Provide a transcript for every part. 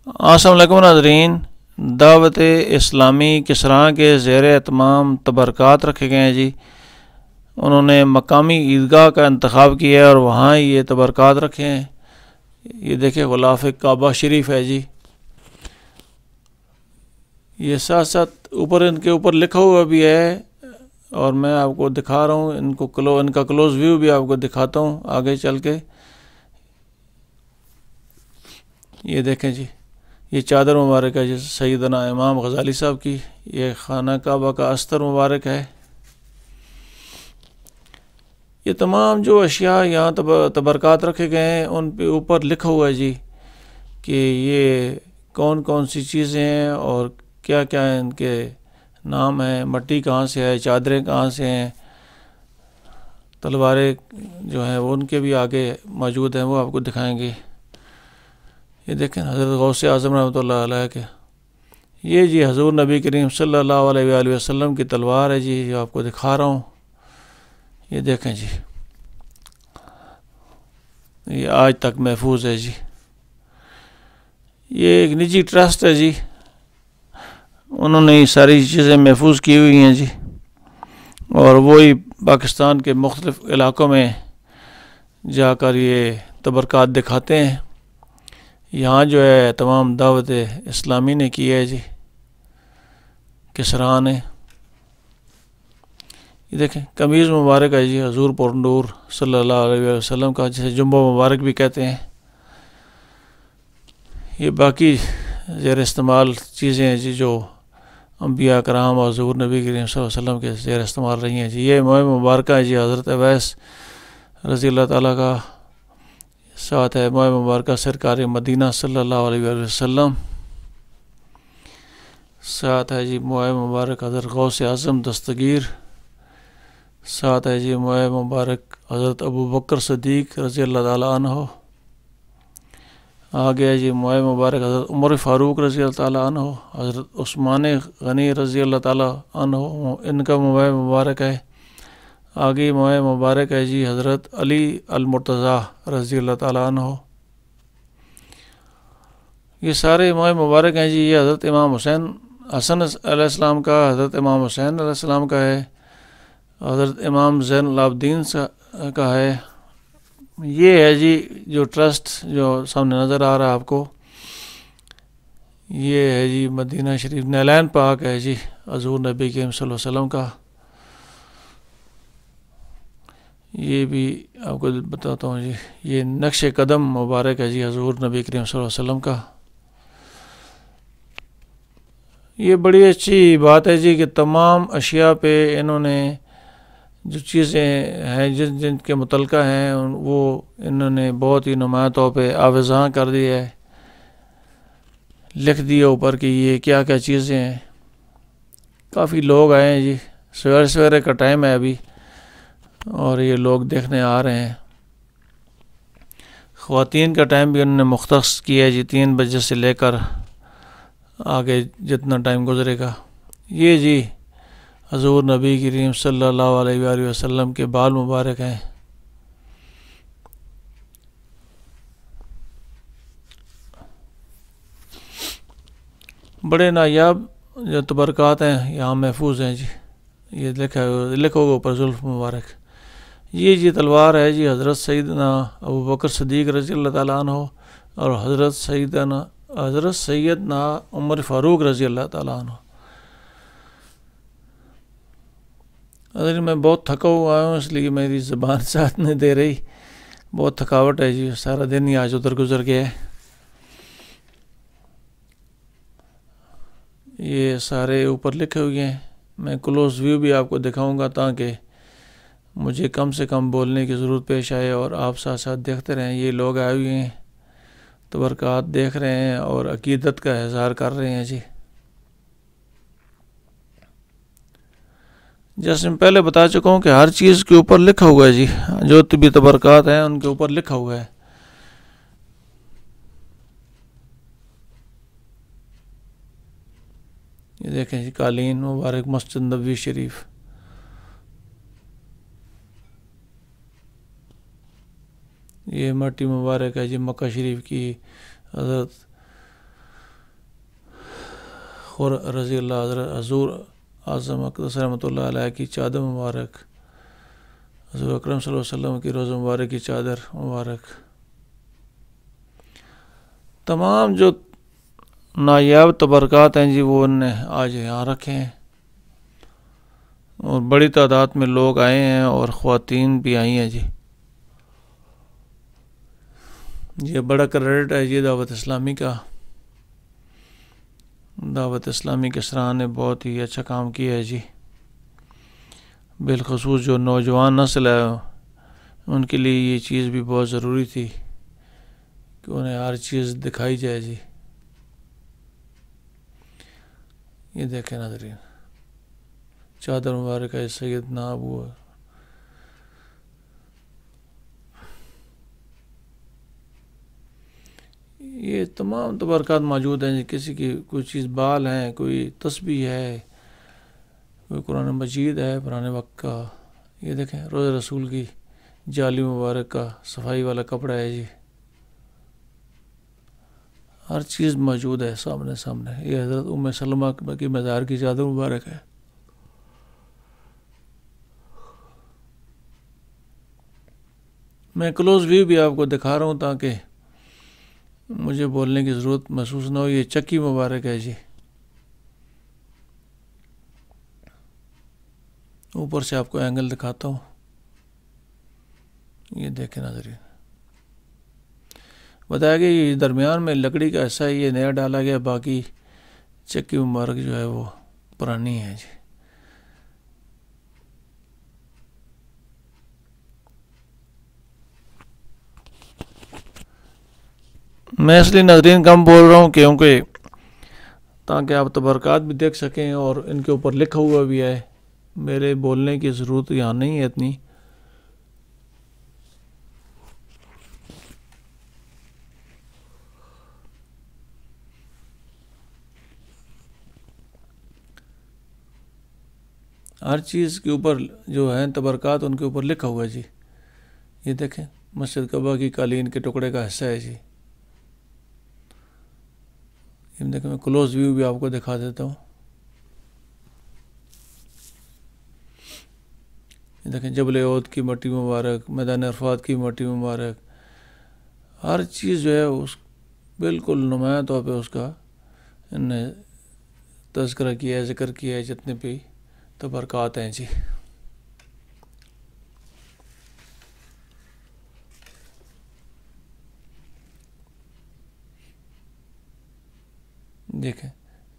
अस्सलाम वालेकुम नाज़रीन। दावत इस्लामी किसरा के ज़ेर एहतमाम तबरकात रखे गए हैं जी। उन्होंने मकामी ईदगाह का इंतखाब किया है और वहाँ ये तबरकात रखे हैं। ये देखिए ग़िलाफ़ काबा शरीफ है जी। ये साथ साथ ऊपर इनके ऊपर लिखा हुआ भी है और मैं आपको दिखा रहा हूँ। इनका क्लोज़ व्यू भी आपको दिखाता हूँ आगे चल के। ये देखें जी, ये चादर मुबारक है जी सैयदना इमाम गज़ाली साहब की। ये खाना काबा का अस्तर मुबारक है। ये तमाम जो अशिया यहाँ तबरकात रखे गए हैं उन पे ऊपर लिखा हुआ है जी कि ये कौन कौन सी चीज़ें हैं और क्या क्या है, इनके नाम हैं, मट्टी कहाँ से है, चादरें कहाँ से हैं, तलवारें जो हैं वो उनके भी आगे मौजूद हैं, वो आपको दिखाएंगे। ये देखें हज़रत गौस आज़म रहमतुल्लाह अलैह के, ये जी हज़ूर नबी करीम सल्लल्लाहु अलैहि वसल्लम की तलवार है जी, जो आपको दिखा रहा हूँ। ये देखें जी, ये आज तक महफूज है जी। ये एक निजी ट्रस्ट है जी, उन्होंने ये सारी चीज़ें महफूज की हुई हैं जी और वही पाकिस्तान के मुख्तलिफ़ इलाक़ों में जाकर ये तबरकात दिखाते हैं। यहाँ जो है तमाम दावत इस्लामी ने की है जी, किसरा ने। ये देखें कमीज़ मुबारक है जी हज़ूर पुरनूर सल्लल्लाहु अलैहि वसल्लम का, जिसे जुम्बा मुबारक भी कहते हैं। ये बाकी ज़ेर इस्तेमाल चीज़ें हैं जी जो अम्बिया कराम और हज़ूर नबी करीम सल्लल्लाहु अलैहि वसल्लम के ज़ेर इस्तेमाल रही हैं जी। ये मोह मुबारक है जी हज़रत अवैस रज़ी अल्लाह ताला का। साथ है मोह मुबारक सरकार मदीना सल्लल्लाहु अलैहि वसल्लम। साथ है जी मोह मुबारक हज़रत गौस आज़म दस्तगीर। साथ है जी मोह मुबारक हज़रत अबू बकर सदीक़ रज़ी अल्लाह ताला अन्हो। आ गया जी मोह मुबारक हज़रत उमर फ़ारूक रज़ी अल्लाह ताला अन्हो, हज़रत उस्मान गनी रज़ी अल्लाह ताला अन्हो, इनका मोह मुबारक है। आगे मोह मुबारक है जी हज़रत अली अल मुर्तज़ा रज़ी अल्लाह ताला अन्हो। ये सारे मोह मुबारक हैं जी। ये हज़रत इमाम हुसैन हसन अलैहिस्सलाम का, हज़रत इमाम हुसैन अलैहिस्सलाम का है, हज़रत इमाम ज़ैनुल आबिदीन का है। ये है जी जो ट्रस्ट जो सामने नज़र आ रहा है आपको, ये है जी मदीना शरीफ नैलान पाक है जी हज़ूर नबी करीम सल्लल्लाहु अलैहि वसल्लम का। ये भी आपको बताता हूँ जी, ये नक्श कदम मुबारक है जी हज़ूर नबी करीम सल्लल्लाहु अलैहि वसल्लम का। ये बड़ी अच्छी बात है जी कि तमाम अशिया पे इन्होंने जो चीज़ें हैं जिनके मुतलका हैं वो इन्होंने बहुत ही नुमाया तौर पर आवेज़ां कर दिया है, लिख दिया ऊपर कि ये क्या क्या चीज़ें हैं। काफ़ी लोग आए हैं जी, सवेरे सवेरे का टाइम है अभी और ये लोग देखने आ रहे हैं। ख़वातीन का टाइम भी उन्होंने मुख्तस किया है जी, 3 बजे से लेकर आगे जितना टाइम गुजरेगा। ये जी हज़ूर नबी करीम सल्लल्लाहु अलैहि वसल्लम के बाल मुबारक हैं। बड़े नायाब जो तबरकात हैं यहाँ महफूज हैं जी। ये लिखा होगा ऊपर जुल्फ़ मुबारक। ये जी तलवार है जी हज़रत सैयदना अबू बकर सदीक़ रज़ी अल्लाह ताला अन्हो और हज़रत सैयदना उमर फ़ारूक रज़ी अल्लाह ताला अन्हो। अगर मैं बहुत थका हुआ हूँ इसलिए मेरी ज़बान साथ नहीं दे रही, बहुत थकावट है जी, सारा दिन ही आज उधर गुजर गया है। ये सारे ऊपर लिखे हुए हैं, मैं क्लोज़ व्यू भी आपको दिखाऊंगा ताकि मुझे कम से कम बोलने की ज़रूरत पेश आए और आप साथ साथ देखते रहें। ये लोग आए हुए हैं, तबरकात देख रहे हैं और अकीदत का इज़हार कर रहे हैं जी। जैसे मैं पहले बता चुका हूँ कि हर चीज़ के ऊपर लिखा हुआ है जी, जो भी तबरकात हैं उनके ऊपर लिखा हुआ है। ये देखें जी कालीन मुबारक मस्जिद नबवी शरीफ। ये मट्टी मुबारक है जी मक्का शरीफ की, हज़रत खुर रज़ी अल्लाह हज़ूर आज़म अक़दस रहमतुल्लाह अलैह की चादर मुबारक, हज़ूर अकरम सल्लल्लाहु अलैहि वसल्लम की रोज़ा मुबारक की चादर मुबारक, तमाम जो नायाब तबरक़ात हैं जी वो उनने आज यहाँ रखे हैं और बड़ी तादाद में लोग आए हैं और ख़वातीन भी आई हैं जी। ये बड़ा क्रेडिट है जी दावत इस्लामी का। दावत इस्लामी के सराह ने बहुत ही अच्छा काम किया है जी। बिलखसूस जो नौजवान नस्ल है उनके लिए ये चीज़ भी बहुत ज़रूरी थी कि उन्हें हर चीज़ दिखाई जाए जी। ये देखें नाज़रीन, चादर मुबारक है सैयदना अबू, ये तमाम तबरक़ात मौजूद हैं जी। किसी की कोई चीज़ बाल हैं, कोई तस्बीह है, कोई कुरान मजीद है पुराने वक्त का। ये देखें रोज़ रसूल की जाली मुबारक का सफाई वाला कपड़ा है जी। हर चीज़ मौजूद है सामने सामने। ये हज़रत उम्मे सलमा की मज़ार की चादर मुबारक है। मैं क्लोज व्यू भी आपको दिखा रहा हूँ ताकि मुझे बोलने की ज़रूरत महसूस ना हो। ये चक्की मुबारक है जी। ऊपर से आपको एंगल दिखाता हूँ। ये देखें नाज़रीन, बताया गया ये दरमियान में लकड़ी का ऐसा ये नया डाला गया, बाकी चक्की मुबारक जो है वो पुरानी है जी। मैं इसलिए नाज़रीन कम बोल रहा हूँ क्योंकि ताकि आप तबरक़ात भी देख सकें और इनके ऊपर लिखा हुआ भी है। मेरे बोलने की ज़रूरत यहाँ नहीं है इतनी। हर चीज़ के ऊपर जो है तबरक़ात उनके ऊपर लिखा हुआ है जी। ये देखें मस्जिद कबा की कालीन के टुकड़े का हिस्सा है जी। ये देखें, मैं क्लोज व्यू भी आपको दिखा देता हूँ। ये देखें जबल ओद की मट्टी मुबारक, मैदान अरफात की मट्टी मुबारक, हर चीज़ जो है उस बिल्कुल नुमाया तौर पे उसका इन्होंने तज़किरा किया है, ज़िक्र किया है जितने भी तबरक़ात हैं जी। देखें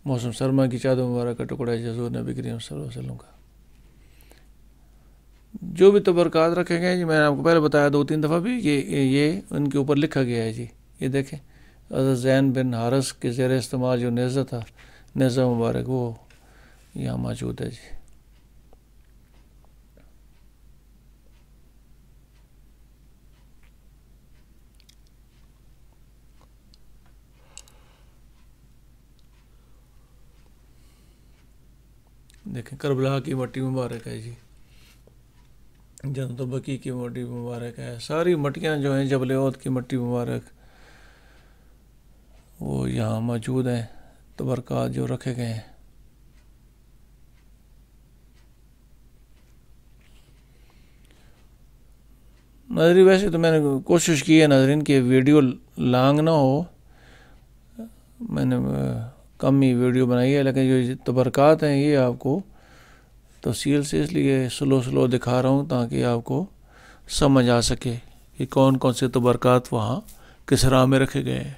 मौसम सरमा की चादर मुबारक का टुकड़ा है हज़ूर नबी करीम सल्लल्लाहु अलैहि वसल्लम का। जो भी तबरक़ात रखे गए जी, मैंने आपको पहले बताया 2-3 दफ़ा भी कि ये उनके ऊपर लिखा गया है जी। ये देखें हज़रत ज़ैन बिन हारिस के ज़ेर इस्तेमाल जो नेज़ा था, नेज़ा मुबारक, वो यहाँ मौजूद है जी। देखें करबला की मट्टी मुबारक है जी, जन्नत बकी की मट्टी मुबारक है। सारी मट्टियाँ जो हैं जबल ओद की मट्टी मुबारक वो यहाँ मौजूद हैं, तबरक़ात जो रखे गए हैं। नाज़रीन वैसे तो मैंने कोशिश की है नाज़रीन कि वीडियो लॉन्ग ना हो, मैंने कम ही वीडियो बनाई है, लेकिन जो तबरक़ात हैं ये आपको तफसील से इसलिए स्लो दिखा रहा हूँ ताकि आपको समझ आ सके कि कौन कौन से तबरक़ात वहाँ किस राह में रखे गए हैं।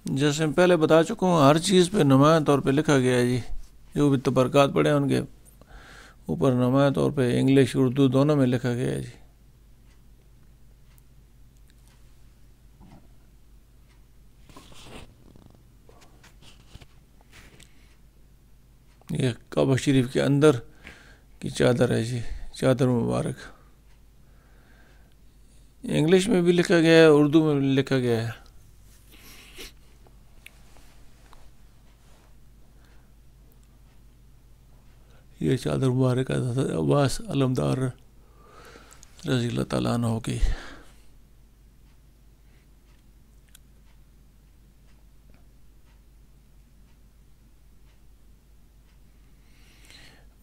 जैसे मैं पहले बता चुका हूँ हर चीज़ पे नुमाया तौर पे लिखा गया है जी। जो भी तबरक़ात पढ़े हैं उनके ऊपर नुमाया तौर पे इंग्लिश उर्दू दोनों में लिखा गया है जी। ये काबा शरीफ के अंदर की चादर है जी, चादर मुबारक। इंग्लिश में भी लिखा गया है, उर्दू में भी लिखा गया है। ये चादर मुबारक अब्बास अलमदार रज़ी अल्लाह तआला अन्हु की।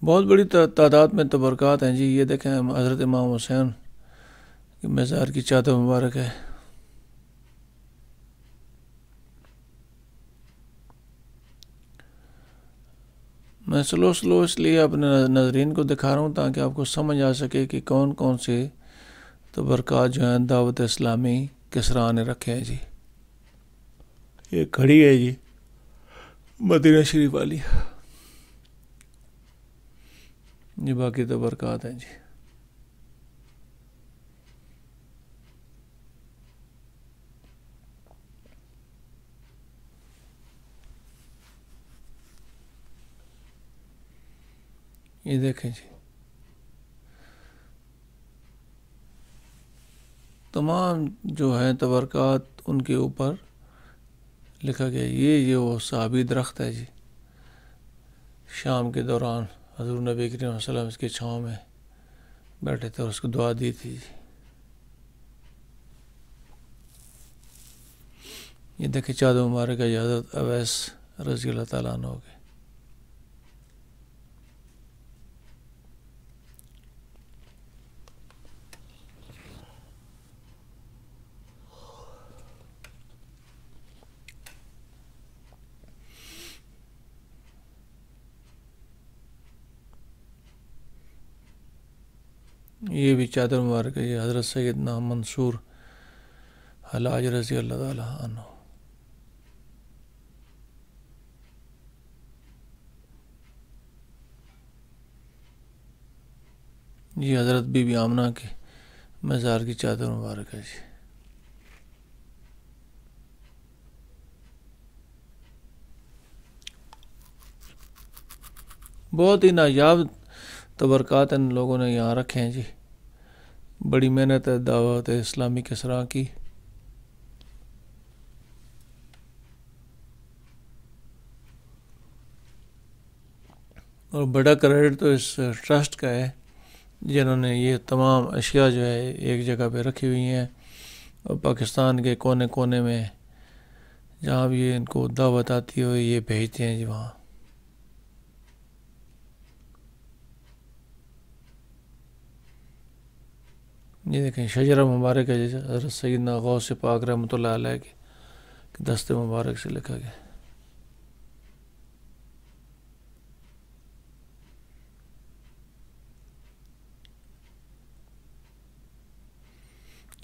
बहुत बड़ी तादाद में तबरकात हैं जी। ये देखें हज़रत इमाम हुसैन की मज़ार की चादर मुबारक है। मैं स्लो इसलिए अपने नज़रीन को दिखा रहा हूँ ताकि आपको समझ आ सके कि कौन कौन से तबरकात जो हैं दावत इस्लामी किसरा ने रखे हैं जी। ये खड़ी है जी मदीना शरीफ वाली, ये बाकी तबरकात हैं जी। ये देखें जी, तमाम जो हैं तबरकात उनके ऊपर लिखा गया। ये वो सहाबी दरख्त है जी, शाम के दौरान हज़ूर नबी करीम सल्लल्लाहु अलैहि वसल्लम इसकी छाँव में बैठे थे और उसको दुआ दी थी जी। ये देखिए चादर मुबारक है हज़रत अवैस रज़ी अल्लाह तआला अन्हु के। ये भी चादर मुबारक है ये हज़रत सैयदना मंसूर हलाज रज़ी अल्लाह तआला अन्हु। ये हज़रत बीबी आमना के मज़ार की चादर मुबारक है जी। बहुत ही नायाब तबरकात इन लोगों ने यहाँ रखे हैं जी। बड़ी मेहनत है दावत इस्लामी किसरा की। और बड़ा क्रेडिट तो इस ट्रस्ट का है जिन्होंने ये तमाम अशिया जो है एक जगह पे रखी हुई हैं और पाकिस्तान के कोने कोने में जहाँ भी इनको दावत आती हो ये भेजते हैं जी वहाँ। ये देखें शजरा मुबारक है जैसे हज़रत सैयदना गौस पाक रहमतुल्लाह अलैह के दस्ते मुबारक से लिखा गया।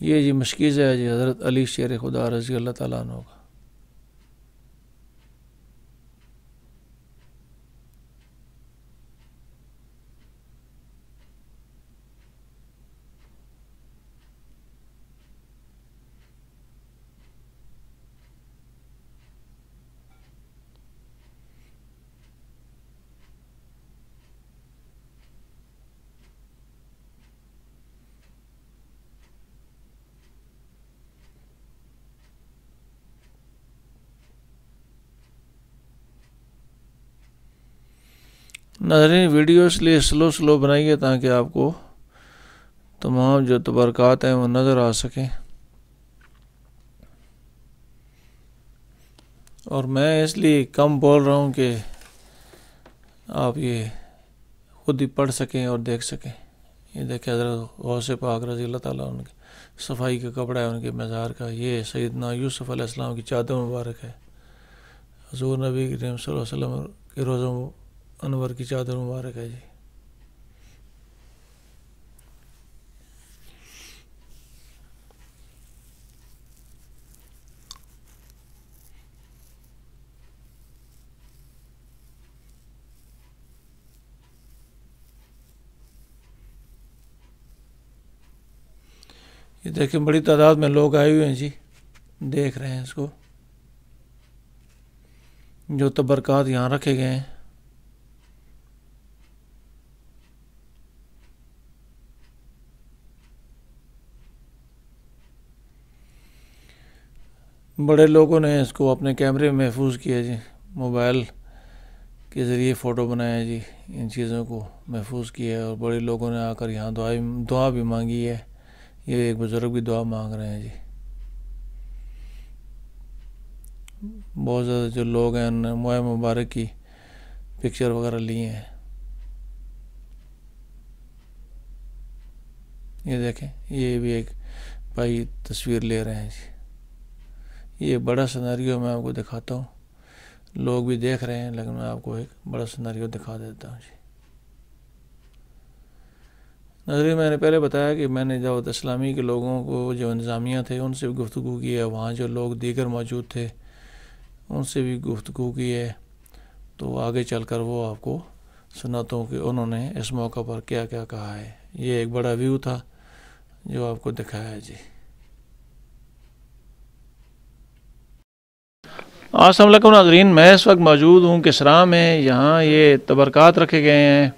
ये जी मशकीज़ है जी हज़रत अली शेर खुदा रज़ी अल्लाह तआला अन्हु का। नाज़रीन वीडियो इसलिए स्लो बनाइए ताकि आपको तमाम जो तबरकात हैं वो नज़र आ सकें। और मैं इसलिए कम बोल रहा हूँ कि आप ये खुद ही पढ़ सकें और देख सकें। ये देखें हज़रत गौस पाक रज़ी अल्लाह तआला उनके सफाई का कपड़ा है उनके मज़ार का। ये सैयदना यूसुफ अलैहिस्सलाम की चादर मुबारक है। हज़ूर नबी करीम सल्लल्लाहु अलैहि वसल्लम के रोज़ा अनवर की चादर मुबारक है जी। ये देखें बड़ी तादाद में लोग आए हुए हैं जी, देख रहे हैं इसको जो तबरकात यहाँ रखे गए हैं। बड़े लोगों ने इसको अपने कैमरे में महफूज किया जी, मोबाइल के ज़रिए फ़ोटो बनाया जी, इन चीज़ों को महफूज किया है। और बड़े लोगों ने आकर यहाँ दुआ भी मांगी है। ये एक बुज़ुर्ग भी दुआ मांग रहे हैं जी। बहुत ज़्यादा जो लोग हैं उन्होंने मोए मुबारक की पिक्चर वगैरह लिए हैं। ये देखें, ये भी एक भाई तस्वीर ले रहे हैं जी। ये बड़ा सिनेरियो मैं आपको दिखाता हूँ, लोग भी देख रहे हैं, लेकिन मैं आपको एक बड़ा सिनेरियो दिखा देता हूँ जी। नजरी, मैंने पहले बताया कि मैंने दावत इस्लामी के लोगों को, जो इंतज़ामिया थे, उनसे भी गुफ्तगू की है। वहाँ जो लोग दीगर मौजूद थे उनसे भी गुफ्तगू की है। तो आगे चलकर वो आपको सुनाता हूँ कि उन्होंने इस मौका पर क्या क्या कहा है। ये एक बड़ा व्यू था जो आपको दिखाया है जी। अस्सलाम वालेकुम नाज़रीन, मैं इस वक्त मौजूद हूँ किसरा में। यहाँ ये तबरकात रखे गए हैं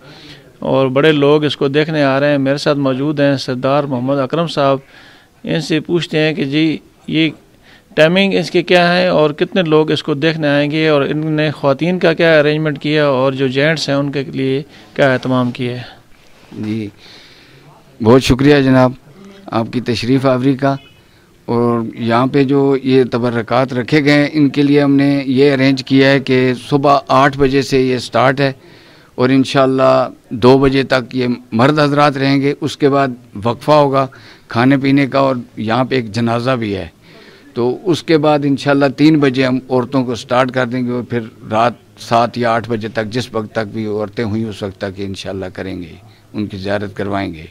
और बड़े लोग इसको देखने आ रहे हैं। मेरे साथ मौजूद हैं सरदार मोहम्मद अकरम साहब। इनसे पूछते हैं कि जी ये टाइमिंग इसके क्या है और कितने लोग इसको देखने आएंगे, और इनने ख़वातीन का क्या अरेंजमेंट किया और जो जेंट्स हैं उनके लिए क्या एहतमाम किया है। जी बहुत शुक्रिया जनाब आपकी तशरीफ़ आवरी का। और यहाँ पे जो ये तबर्रकात रखे गए हैं इनके लिए हमने ये अरेंज किया है कि सुबह 8 बजे से ये स्टार्ट है और इंशाअल्लाह 2 बजे तक ये मर्द हजरात रहेंगे। उसके बाद वक्फ़ा होगा खाने पीने का और यहाँ पे एक जनाजा भी है। तो उसके बाद इंशाअल्लाह 3 बजे हम औरतों को स्टार्ट कर देंगे और फिर रात 7 या 8 बजे तक, जिस वक्त तक भी औरतें हुई उस वक्त तक इंशाअल्लाह करेंगे, उनकी ज़ियारत करवाएंगे।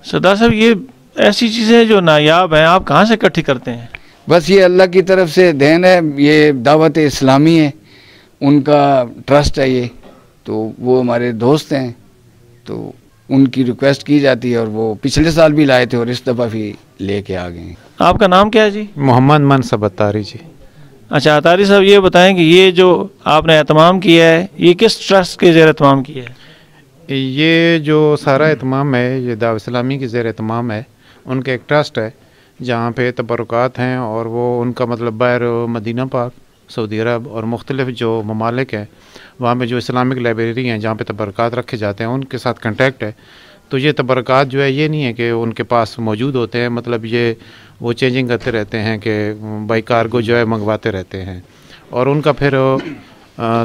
सरदार साहब, ये ऐसी चीज़ें जो नायाब हैं, आप कहाँ से इकट्ठी करते हैं? बस ये अल्लाह की तरफ से देन है। ये दावत इस्लामी है, उनका ट्रस्ट है ये। तो वो हमारे दोस्त हैं, तो उनकी रिक्वेस्ट की जाती है और वो पिछले साल भी लाए थे और इस दफ़ा भी लेके आ गए। आपका नाम क्या है जी? मोहम्मद मनसब अतारी जी। अच्छा अतारी साहब, ये बताएं कि ये जो आपने एहतमाम किया है ये किस ट्रस्ट के ज़ेर एहतमाम किया है? ये जो सारा एहतमाम है ये दावत इस्लामी की ज़ेर एहतमाम है। उनका एक ट्रस्ट है जहाँ पे तबरुकात हैं और वो उनका मतलब बाहर मदीना पाक, सऊदी अरब और मुख्तलिफ़ जो ममालिक हैं वहाँ पे जो इस्लामिक लाइब्रेरी हैं जहाँ पे तबरुकात रखे जाते हैं उनके साथ कंटेक्ट है। तो ये तबरुकात जो है ये नहीं है कि उनके पास मौजूद होते हैं, मतलब ये वो चेंजिंग करते रहते हैं कि बाई कार्गो जो है मंगवाते रहते हैं। और उनका फिर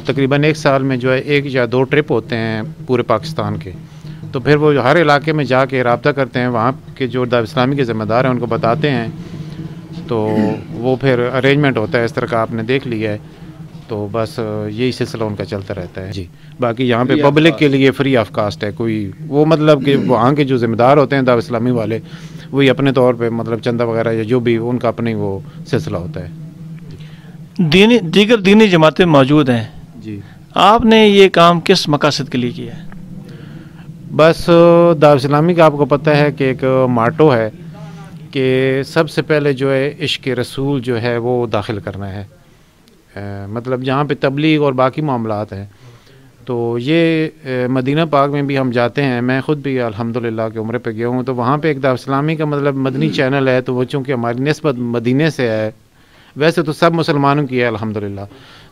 तकरीबन 1 साल में जो है 1 या 2 ट्रिप होते हैं पूरे पाकिस्तान के। तो फिर वो हर इलाके में जाके रब्ता करते हैं, वहाँ के जो दावत इस्लामी के ज़िम्मेदार हैं उनको बताते हैं। तो वो फिर अरेंजमेंट होता है इस तरह का, आपने देख लिया है। तो बस यही सिलसिला उनका चलता रहता है जी। बाकी यहाँ पे पब्लिक के लिए फ्री ऑफ कास्ट है। कोई वो मतलब कि वहाँ के जो ज़िम्मेदार होते हैं दावत इस्लामी वाले, वही अपने तौर पे मतलब चंदा वगैरह या जो भी उनका अपने वो सिलसिला होता है। दीगर दीनी जमातें मौजूद हैं जी, आपने ये काम किस मकासद के लिए किया है? बस दावत इस्लामी का आपको पता है कि एक मार्टो है कि सबसे पहले जो है इश्क़ रसूल जो है वो दाखिल करना है। मतलब जहाँ पे तबलीग और बाकी मामलात हैं। तो ये मदीना पाक में भी हम जाते हैं, मैं ख़ुद भी अल्हम्दुलिल्लाह के उम्रे पे गया हूँ। तो वहाँ पे एक दावत इस्लामी का मतलब मदनी चैनल है, तो वो चूँकि हमारी निस्बत मदीने से है, वैसे तो सब मुसलमानों की है अल्हम्दुलिल्लाह।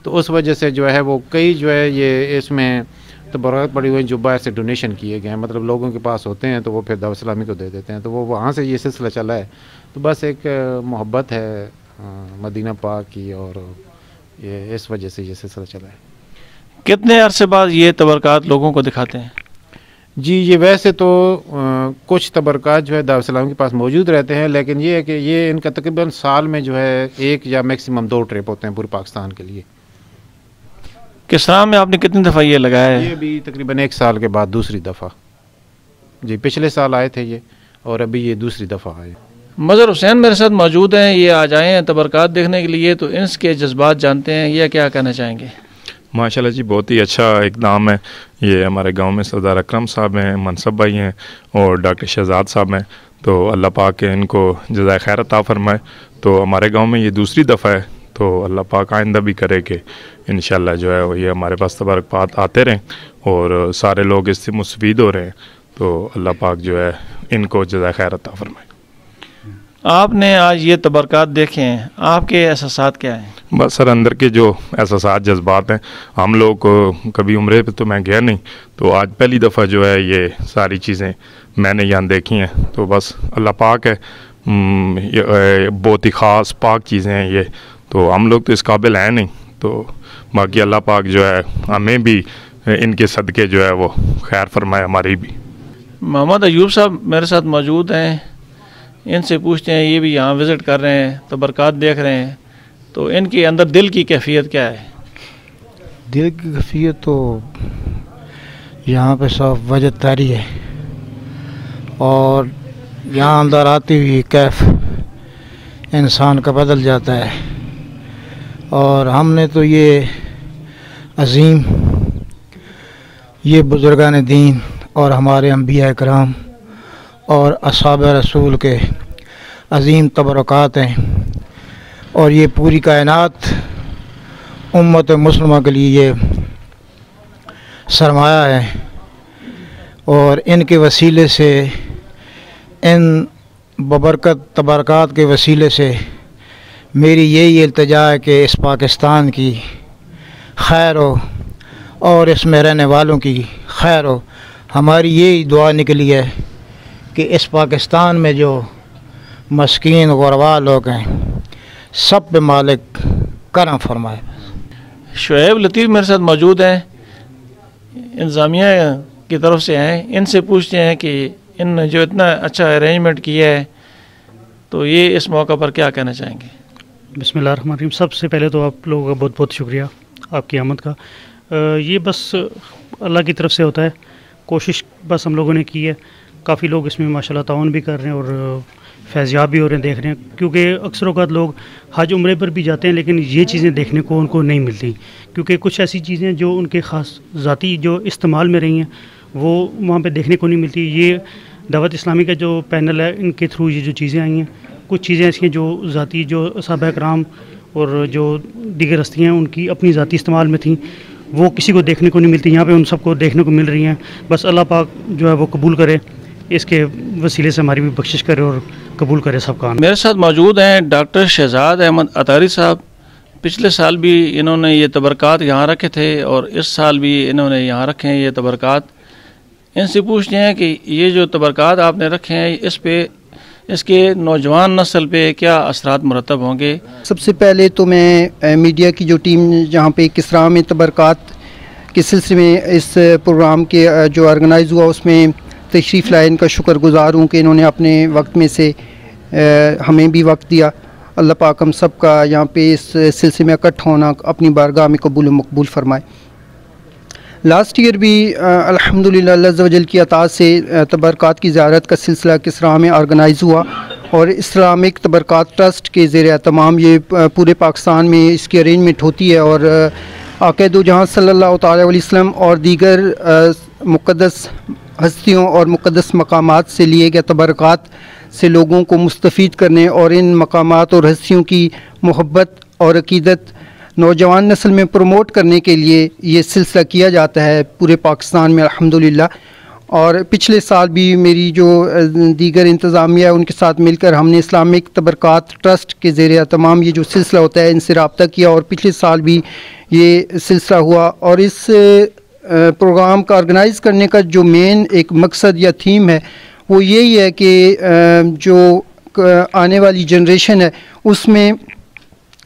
तो उस वजह से जो है वो कई जो है ये इसमें तो बरकत पड़ी हुई जो बाहर से डोनेशन किए गए हैं, मतलब लोगों के पास होते हैं तो वो फिर दावत इस्लामी को दे देते हैं। तो वो वहाँ से ये सिलसिला चला है। तो बस एक मोहब्बत है मदीना पाक की और ये इस वजह से ये सिलसिला चला है। कितने अरसे बाद ये तबरकात लोगों को दिखाते हैं? जी ये वैसे तो कुछ तबरकात जो है दावत इस्लामी के पास मौजूद रहते हैं, लेकिन ये है कि ये इनका तकरीबन साल में जो है 1 या मैक्सिमम 2 ट्रिप होते हैं पूरे पाकिस्तान के लिए। किसरा में आपने कितनी दफ़ा ये लगाया है? ये भी तकरीबन 1 साल के बाद दूसरी दफ़ा। जी पिछले साल आए थे ये और अभी ये दूसरी दफ़ा आए। मज़हर हुसैन मेरे साथ मौजूद हैं, ये आ जाए हैं तबरकात देखने के लिए, तो इनके जज्बात जानते हैं, ये क्या कहना चाहेंगे? माशाल्लाह जी, बहुत ही अच्छा इक़दाम है। ये हमारे गांव में सरदार अकरम साहब हैं, मनसब भाई हैं और डॉक्टर शहजाद साहब हैं। तो अल्लाह पाक के इनको जज़ाए खैर अता फरमाए। तो हमारे गांव में ये दूसरी दफ़ा है, तो अल्लाह पाक आइंदा भी करे कि इंशाल्लाह जो है ये हमारे पास तबरकात आते रहें और सारे लोग इससे मुस्तफ़ीद हो रहे हैं। तो अल्लाह पाक जो है इनको जज़ाए खैर अता फरमाए। आपने आज ये तबरकात देखे हैं, आपके एहसासात क्या हैं? बस सर, अंदर के जो एहसासात जज्बात हैं, हम लोग को कभी उम्रे पे तो मैं गया नहीं, तो आज पहली दफ़ा जो है ये सारी चीज़ें मैंने यहाँ देखी हैं। तो बस अल्लाह पाक है, बहुत ही ख़ास पाक चीज़ें हैं ये, तो हम लोग तो इस काबिल हैं नहीं, तो बाकी अल्लाह पाक जो है हमें भी इनके सदक़े जो है वो खैर फरमाए हमारी भी। मोहम्मद अयूब साहब मेरे साथ मौजूद हैं, इनसे पूछते हैं, ये भी यहाँ विज़िट कर रहे हैं, तबरकात देख रहे हैं, तो इनके अंदर दिल की कैफियत क्या है? दिल की कैफियत तो यहाँ पे सब वजह तारी है, और यहाँ अंदर आती हुई कैफ इंसान का बदल जाता है। और हमने तो ये अज़ीम, ये बुज़ुर्गान दीन और हमारे अंबिया इकराम और असहाब रसूल के अज़ीम तबरकात हैं, और ये पूरी कायनात उम्मत मुस्लिमा के लिए ये सरमाया है। और इनके वसीले से, इन बबरकत तबरकात के वसीले से मेरी यही इल्तिजा है कि इस पाकिस्तान की खैर हो और इसमें रहने वालों की खैर हो। हमारी यही दुआ निकली है कि इस पाकिस्तान में जो मस्कीन गुरबा लोग हैं, सब पे मालिक करम फरमाए। शुएब लतीफ़ मेरे साथ मौजूद हैं, इंतज़ामिया की तरफ से हैं, इनसे पूछते हैं कि इन जो इतना अच्छा अरेंजमेंट किया है, तो ये इस मौका पर क्या कहना चाहेंगे? बिस्मिल्लाहिर्रहमानिर्रहीम। सबसे पहले तो आप लोगों का बहुत बहुत शुक्रिया आपकी आमद का। ये बस अल्लाह की तरफ से होता है, कोशिश बस हम लोगों ने की है। काफ़ी लोग इसमें माशाल्लाह ताउन भी कर रहे हैं और फैज़याब भी हो रहे हैं, देख रहे हैं, क्योंकि अक्सर औक़ात लोग हज उम्रे पर भी जाते हैं, लेकिन ये चीज़ें देखने को उनको नहीं मिलती, क्योंकि कुछ ऐसी चीज़ें जो उनके ख़ास ज़ाती जो इस्तेमाल में रही हैं वो वहाँ पे देखने को नहीं मिलती। ये दावत इस्लामी का जो पैनल है, इनके थ्रू ये जो चीज़ें आई हैं, कुछ चीज़ें ऐसी हैं जो ज़ाती जो सहाबा कराम और जो दीगर हस्तियाँ उनकी अपनी ज़ाती इस्तेमाल में थी, वो किसी को देखने को नहीं मिलती। यहाँ पे उन सबको देखने को मिल रही हैं। बस अल्लाह पाक जो है वो कबूल करे, इसके वसीले से हमारी भी बख्शिश करे और कबूल करे सब काम। मेरे साथ मौजूद हैं डॉक्टर शहजाद अहमद अतारी साहब। पिछले साल भी इन्होंने ये तबरकात यहाँ रखे थे और इस साल भी इन्होंने यहाँ रखे हैं ये तबरकात। इनसे पूछते हैं कि ये जो तबरकात आपने रखे हैं, इस पे इसके नौजवान नस्ल पे क्या असरात मुरतब होंगे? सबसे पहले तो मैं मीडिया की जो टीम जहाँ पे किसरा में तबरकात के सिलसिले में इस प्रोग्राम के जो ऑर्गेनाइज़ हुआ उसमें तशरीफ़ लाए, इनका शुक्रगुज़ार हूँ कि इन्होंने अपने वक्त में से हमें भी वक्त दिया। अल्लाह पाक हम सब का यहाँ पे इस सिलसिले में इकट्ठा होना अपनी बारगाह में कबूल मकबूल फरमाए। लास्ट ईयर भी अल्हम्दुलिल्लाह अल्लाह अज़्ज़ व जल की अता से तबरकात की ज़ियारत का सिलसिला किसरा में ऑर्गेनाइज़ हुआ और इस्लामिक तबरकात ट्रस्ट के ज़ेर तमाम ये पूरे पाकिस्तान में इसकी अरेंजमेंट होती है। और आक़ा दो जहां सल्लल्लाहु अलैहि वसल्लम और दीगर मुक़द्दस हस्तियों और मुक़द्दस मकामात से लिए गए तबरकात से लोगों को मुस्तफ़ीद करने और इन मकामात और हस्तियों की मोहब्बत और अक़ीदत नौजवान नस्ल में प्रमोट करने के लिए ये सिलसिला किया जाता है पूरे पाकिस्तान में अल्हम्दुलिल्लाह। और पिछले साल भी मेरी जो दीगर इंतज़ामिया है उनके साथ मिलकर हमने इस्लामिक तबरकात ट्रस्ट के ज़ेर तमाम ये जो सिलसिला होता है इनसे रब्ता किया और पिछले साल भी ये सिलसिला हुआ। और इस प्रोग्राम का ऑर्गेनाइज़ करने का जो मेन एक मकसद या थीम है वो यही है कि जो आने वाली जनरेशन है उसमें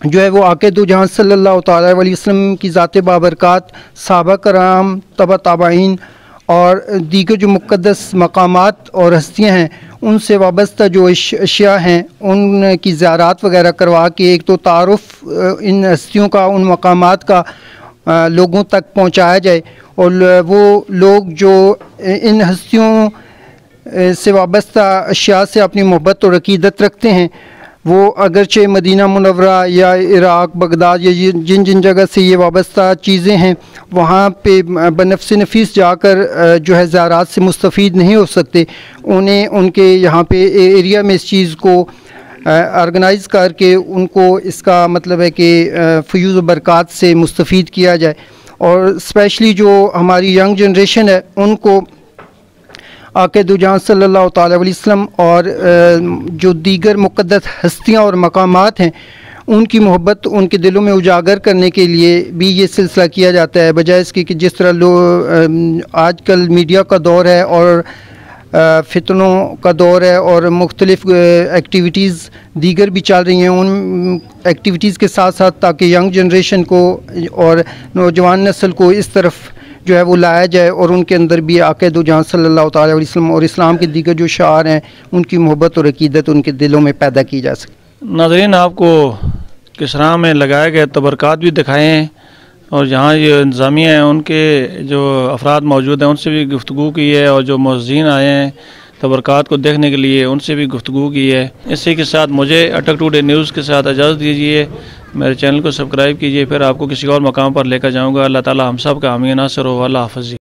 जो है वो आक़ा दो जहां सल्लल्लाहु अलैहि वसल्लम की ज़ात बाबरकात, सहाबा कराम, तबा ताबाइन और दीगर जो मुक़द्दस मकामात और हस्तियाँ हैं उनसे वाबस्ता जो अशिया हैं उनकी ज़ियारत वगैरह करवा के एक तो तारुफ़ इन हस्तियों का, उन मकामात का लोगों तक पहुँचाया जाए और वो लोग जो इन हस्तियों से वाबस्ता अशिया से अपनी मोहब्बत और अक़ीदत रखते हैं वो अगरचे मदीना मुनव्वरा या इराक़, बगदाद या जिन जिन जगह से ये वाबस्ता चीज़ें हैं वहाँ पे बनफ्स नफीस जाकर जो है ज़ियारत से मुस्तफ़ीद नहीं हो सकते, उन्हें उनके यहाँ पे एरिया में इस चीज़ को ऑर्गेनाइज़ करके उनको इसका मतलब है कि फ़यूज़ बरक़ात से मुस्तफ़ीद किया जाए। और स्पेशली जो हमारी यंग जनरेशन है उनको आक़ा दो जहां सल्लल्लाहु अलैहि वसल्लम और जो दीगर मुक़द्दस हस्तियाँ और मकामात हैं उनकी मोहब्बत उनके दिलों में उजागर करने के लिए भी ये सिलसिला किया जाता है, बजाय इसके कि जिस तरह आजकल मीडिया का दौर है और फितनों का दौर है और मुख्तलिफ़ एक्टिविटीज़ दीगर भी चल रही हैं। उन एक्टिविटीज़ के साथ साथ ताकि यंग जनरेशन को और नौजवान नस्ल को इस तरफ जो है वो लाया जाए और उनके अंदर भी आक़ा दो जहां सल्लल्लाहु अलैहि वसल्लम और इस्लाम के दीगर जो शार हैं उनकी मोहब्बत और अक़ीदत उनके दिलों में पैदा की जा सके। नाज़रीन, आपको किसरा में लगाए गए तबरकात भी दिखाए हैं और जहाँ ये इंतज़ामिया हैं उनके जो अफराद मौजूद हैं उनसे भी गुफ्तगू की है और जो मुअज़्ज़िन आए हैं तबरकात को देखने के लिए उनसे भी गुफ्तगू की है। इसी के साथ मुझे अटक टुडे न्यूज़ के साथ इजाज़त दीजिए। मेरे चैनल को सब्सक्राइब कीजिए, फिर आपको किसी और मकाम पर लेकर जाऊँगा। अल्लाह ताला हम सब का आमीन नासिर हो। अल्लाह हाफ़िज़।